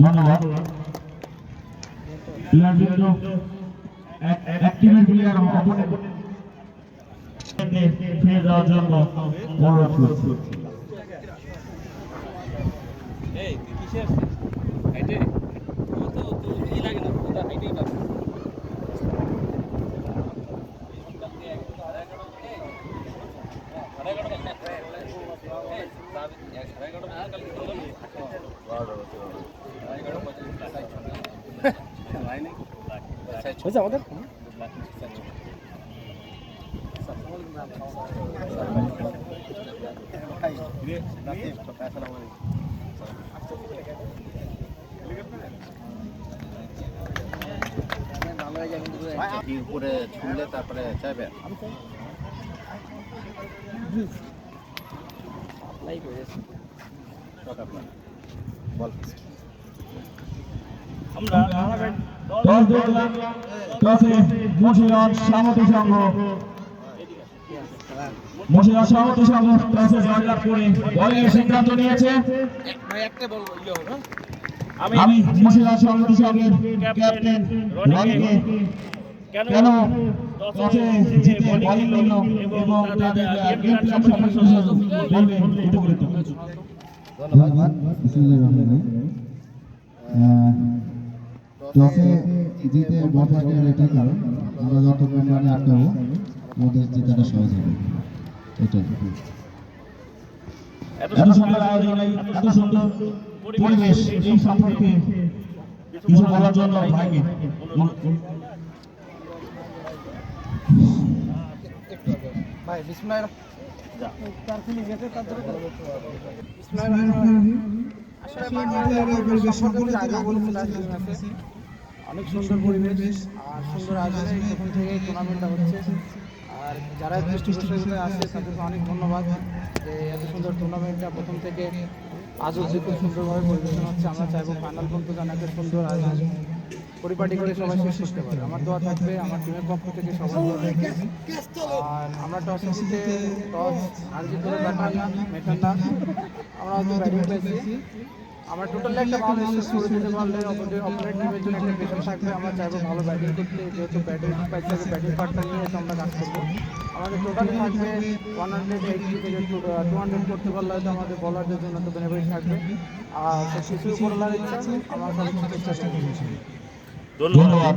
ধন্যবাদ। প্লেয়ারবৃন্দ এক টিমের প্লেয়ার অপোনেন্ট ফিরে যাওয়ার জন্য অনুরোধ করছি। এই তুই কিসে আসছিস? হাইটে? ও তো ই লাগে না, তোরা হাইটেই পাবি। আমাদের উপরে ছুঁলে তারপরে চাইবে আমরা টস দেখলাম, টসে মুর্শিদাবাদ সমাপতি সংঘ টসে জয়লাভ করে বলের সিদ্ধান্ত নিয়েছে। আমি মুর্শিদাবাদ সমাপতি সংঘের ক্যাপ্টেন রনিকে কেন টসে জিতে বোলিং নিল এবং তাদের গেম প্ল্যান সম্পর্কে বলবেন উপকৃত। ধন্যবাদ। টসে জিতে বল থাকার এটাই কারণ আমরা যত কম রানে আটকাবো ওদের জেতাটা সহজ হবে, এটাই। এত সুন্দর আয়োজন, এত সুন্দর পরিবেশ, এই সম্পর্কে কিছু বলার জন্য ভাইকে ভাই বিসমিল্লাহির অনেক সুন্দর পরিবেশ আর সুন্দর আয়োজনে প্রথম থেকে টুর্নামেন্টটা হচ্ছে। আর যারা দৃষ্টিগোচরে আছে তাদেরকে অনেক ধন্যবাদ যে এত সুন্দর টুর্নামেন্টটা প্রথম থেকে আজ অবধি খুব সুন্দরভাবে পরিবেশন হচ্ছে। আমরা চাইবো ফাইনাল পর্যন্ত যেন একটা সুন্দর আয়োজন পরিপাটি করে সবাই শেষ করতে পারে। আমার দোয়া থাকবে, আমার টিমের পক্ষ থেকে সবাই দোয়া থাকবে। আর আমরা টস আর জিত করে ব্যাটার না মেটার না, আমরা হয়তো ব্যাটিং পেয়েছি। আমরা টোটালি একটা ভালো শেষ করে দিতে পারলে অপোনেন্ট টিমের জন্য একটা প্রেশার থাকবে। আমরা চাইবো ভালো ব্যাটিং করতে, যেহেতু ব্যাটিং পাইছে ব্যাটিং পার্টটা নিয়ে আমরা কাজ করবো। আমাদের টোটালি থাকবে 180 থেকে 200 করতে পারলে হয়তো আমাদের বলারদের জন্য তো বেনিফিট থাকবে। আর সব কিছু করার ইচ্ছা আমরা সব চেষ্টা করছি। ধন্যবাদ।